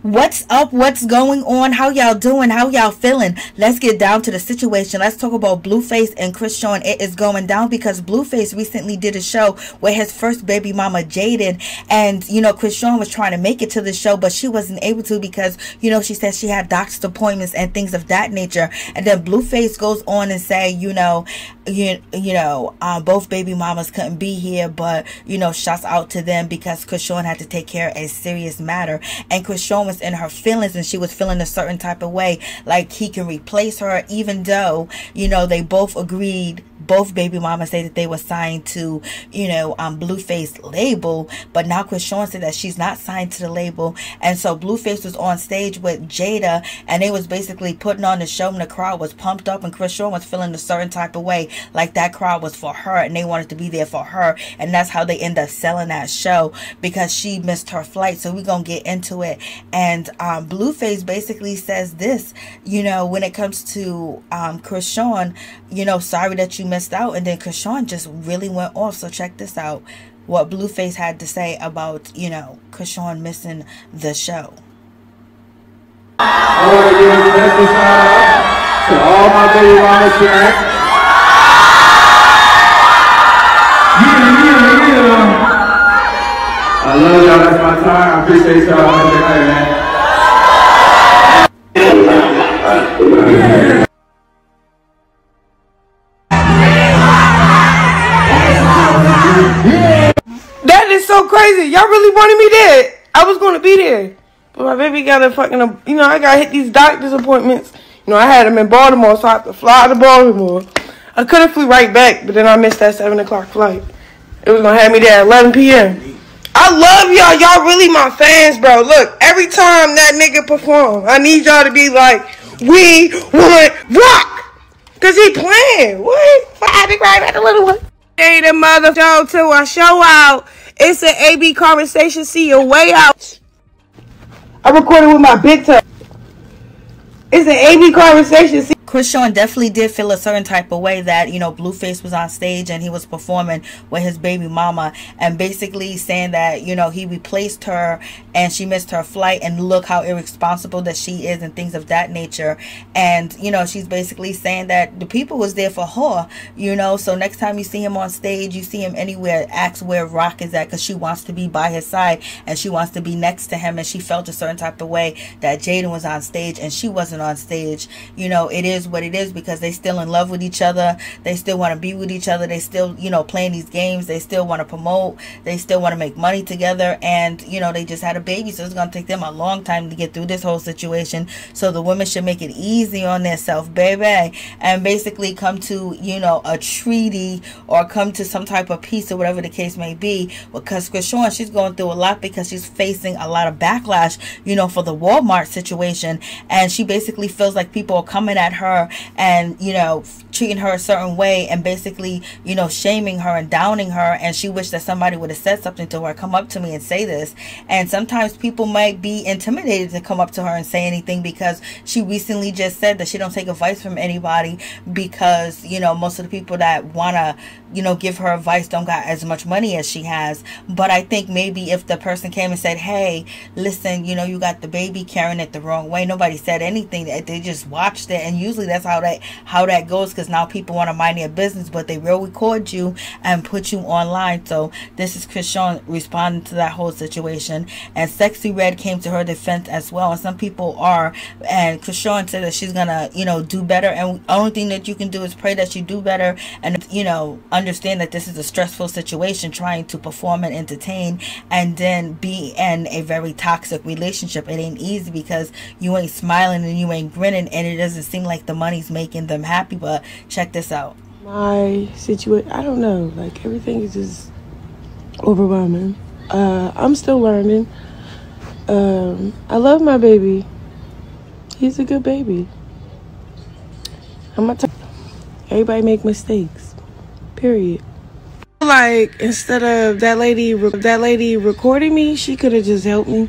What's up? What's going on? How y'all doing? How y'all feeling? Let's get down to the situation. Let's talk about Blueface and Chrisean. It is going down because Blueface recently did a show with his first baby mama, Jaidyn. And, Chrisean was trying to make it to the show, but she wasn't able to because, she said she had doctor's appointments and things of that nature. And then Blueface goes on and say, both baby mamas couldn't be here, but, shouts out to them because Chrisean had to take care of a serious matter. And Chrisean was in her feelings and she was feeling a certain type of way, like he can replace her, even though they both agreed. Both baby mamas say that they were signed to Blueface label, but now Chrisean said that she's not signed to the label. And so Blueface was on stage with Jada and they was basically putting on the show and the crowd was pumped up and Chrisean was feeling a certain type of way, like that crowd was for her and they wanted to be there for her. And that's how they end up selling that show, because she missed her flight. So we're gonna get into it. And Blueface basically says this, when it comes to Chrisean, sorry that you missed out. And then Chrisean just really went off. So check this out, what Blueface had to say about Chrisean missing the show. I want to give a special shout out to all my baby mamas tonight. I love y'all. That's my time. I appreciate y'all. Have a good night, man. That is so crazy. Y'all really wanted me there. I was going to be there. But my baby got a fucking, I got to hit these doctor's appointments. I had them in Baltimore, so I had to fly to Baltimore. I could have flew right back, but then I missed that 7 o'clock flight. It was going to have me there at 11 p.m. I love y'all. Y'all really my fans, bro. Look, every time that nigga perform, I need y'all to be like, we want rock. Because he playing. What? I be right at the little one. Hey, the mother show to a show out. It's an AB conversation. See your way out. I recorded with my big toe. It's an AB conversation. Chrisean definitely did feel a certain type of way that, Blueface was on stage and he was performing with his baby mama and basically saying that, he replaced her and she missed her flight and look how irresponsible that she is and things of that nature. And, she's basically saying that the people was there for her, so next time you see him on stage, you see him anywhere, ask where Rock is at, because she wants to be by his side and she wants to be next to him. And she felt a certain type of way that Jaidyn was on stage and she wasn't on stage. It is what it is, because they still in love with each other. They still want to be with each other. They still playing these games. They still want to promote. They still want to make money together. And they just had a baby, so it's going to take them a long time to get through this whole situation. So the women should make it easy on themselves, baby, and basically come to a treaty or come to some type of peace or whatever the case may be. Because Chrisean, she's going through a lot because she's facing a lot of backlash for the Walmart situation, and she basically feels like people are coming at her and treating her a certain way and basically shaming her and downing her. And she wished that somebody would have said something to her, come up to me and say this. And sometimes people might be intimidated to come up to her and say anything, because she recently just said that she don't take advice from anybody, because most of the people that wanna give her advice don't got as much money as she has. But I think maybe if the person came and said, hey, listen, you got the baby carrying it the wrong way, nobody said anything, they just watched it. And usually that's how that goes, because now people want to mind their business, but they will record you and put you online. So this is Chrisean responding to that whole situation. And Sexy Red came to her defense as well, and some people are. And Chrisean said that she's gonna do better, and the only thing that you can do is pray that you do better, and understand that this is a stressful situation, trying to perform and entertain and then be in a very toxic relationship. It ain't easy because you ain't smiling and you ain't grinning, and it doesn't seem like the money's making them happy. But check this out. My situation, I don't know, like everything is just overwhelming. I'm still learning. I love my baby. He's a good baby. I'm not everybody make mistakes, period. Like, instead of that lady recording me, she could have just helped me.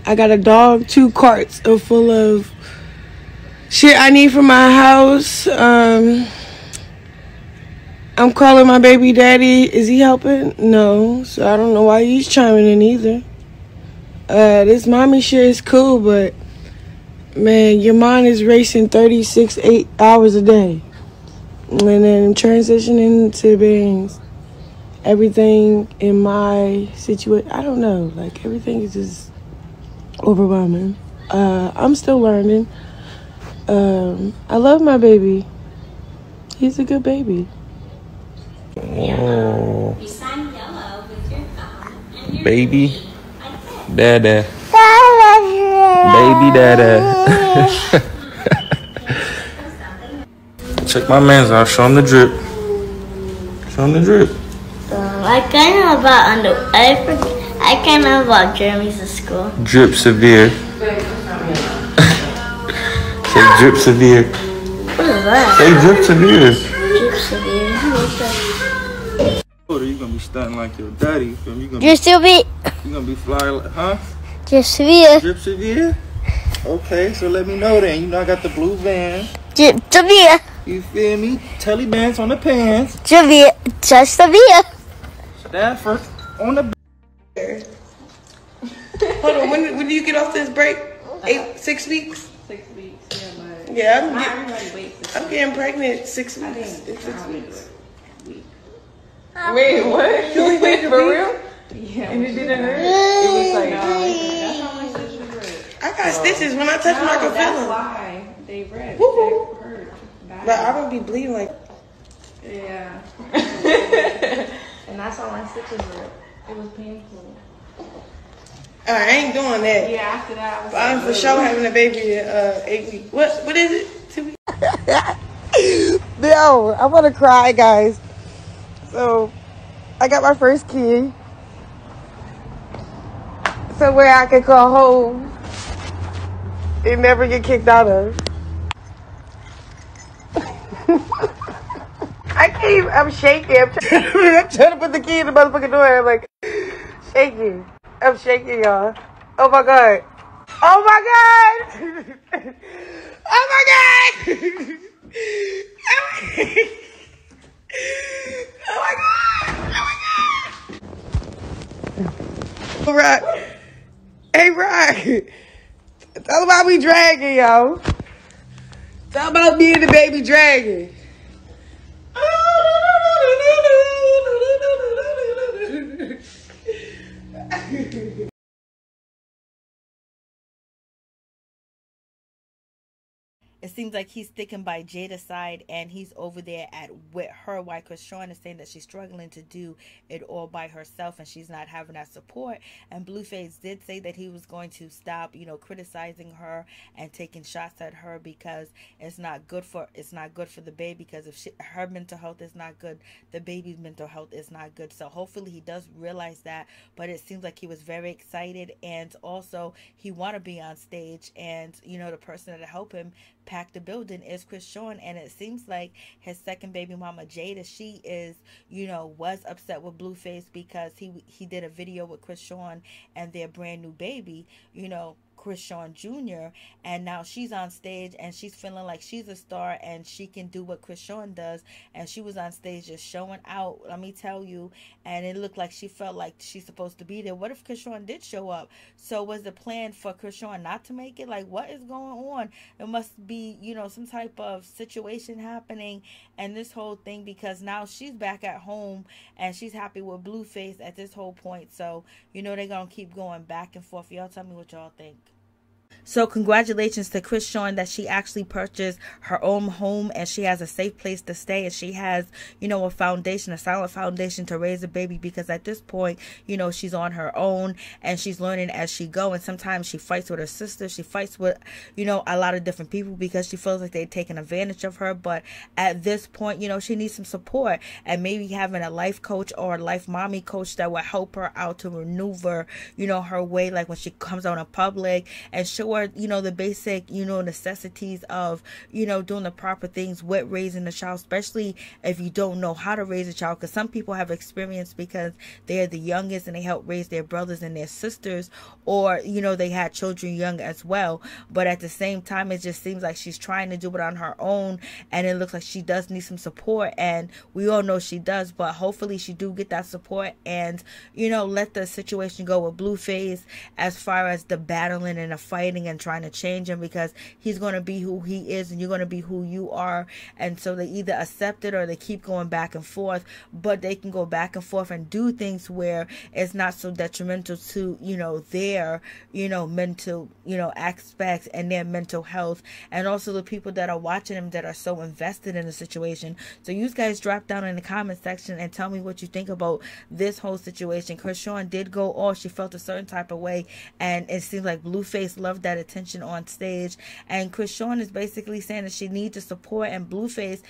I got a dog, 2 carts full of shit I need for my house. I'm calling my baby daddy. Is he helping? No. So I don't know why he's chiming in either. This mommy shit is cool, but man, your mind is racing 8 hours a day. And then transitioning to being everything in my situation, I don't know, like everything is just overwhelming. I'm still learning. I love my baby. He's a good baby. Oh. Baby dada. Baby dada. Check my mans out. Show him the drip. Show him the drip. I kind of about I kind of about Jeremy's at school. Drip severe. Say drip severe. What is that? Say drip severe. Drip severe. You gonna be stunting like your daddy. You gonna Drip severe. You gonna be fly like, huh? Drip severe. Drip severe. Okay, so let me know then. You know I got the blue van. Drip severe. You feel me? Telly bands on the pants. Severe. Just severe. Stand first on the. Hold on, when do you get off this break? 6 weeks? 6 weeks, yeah, but Yeah, I'm getting pregnant 6 weeks. It's 6 weeks. Wait, what? You wait for real? Yeah. And it didn't hurt? It was like, that's how my stitches hurt. I got stitches. When I touch them, I can feel That's them. why they ripped. Woo-hoo. They hurt. Bad. But I don't be bleeding like. Yeah. And that's why my stitches ripped. It was painful. I ain't doing that. Yeah, after that, I was I'm for sure having a baby in 8 weeks. What is it? 2 weeks? Yo, I want to cry, guys. So, I got my first kid. Somewhere I can call home and never get kicked out of. I'm shaking. I'm trying to put the key in the motherfucking door. I'm like, shaking. I'm shaking, y'all. Oh my God. Oh my God. Oh my God. Oh my God. Oh my God. Rock. Hey, Rock. Tell about me dragging, yo. Tell about me and the baby dragging. It seems like he's sticking by Jada's side, and he's over there with her, while Chrisean is saying that she's struggling to do it all by herself and she's not having that support. And Blueface did say that he was going to stop, criticizing her and taking shots at her, because it's not good for the baby. Because if her mental health is not good, the baby's mental health is not good. So hopefully he does realize that. But it seems like he was very excited, and also he want to be on stage, and the person that helped him pack the building is Chrisean. And it seems like his second baby mama, Jaidyn, she is, was upset with Blueface because he did a video with Chrisean and their brand new baby, Chrisean Jr. And now she's on stage and she's feeling like she's a star and she can do what Chrisean does. And she was on stage just showing out, let me tell you. And it looked like she felt like she's supposed to be there. What if Chrisean did show up? So was the plan for Chrisean not to make it? Like, what is going on? It must be, some type of situation happening and this whole thing, because now she's back at home and she's happy with Blueface at this whole point. So, they're going to keep going back and forth. Y'all tell me what y'all think. So congratulations to Chrisean that she actually purchased her own home and she has a safe place to stay, and she has, a foundation, a solid foundation to raise a baby, because at this point, she's on her own and she's learning as she go. And sometimes she fights with her sister. She fights with, a lot of different people because she feels like they're taking advantage of her. But at this point, she needs some support, and maybe having a life coach or a life mommy coach that will help her out to maneuver, her way, like when she comes out in public and sure, you know, the basic, you know, necessities of, you know, doing the proper things with raising the child, especially if you don't know how to raise a child, because some people have experience because they're the youngest and they help raise their brothers and their sisters, or, you know, they had children young as well. But at the same time, it just seems like she's trying to do it on her own, and it looks like she does need some support, and we all know she does. But hopefully she do get that support, and, you know, let the situation go with Blueface as far as the battling and the fighting and trying to change him, because he's going to be who he is and you're going to be who you are. And so they either accept it or they keep going back and forth, but they can go back and forth and do things where it's not so detrimental to, you know, their, you know, mental, you know, aspects and their mental health, and also the people that are watching them that are so invested in the situation. So you guys drop down in the comment section and tell me what you think about this whole situation. Chrisean did go off. She felt a certain type of way, and it seems like Blueface loved that attention on stage, and Chrisean is basically saying that she needs the support, and Blueface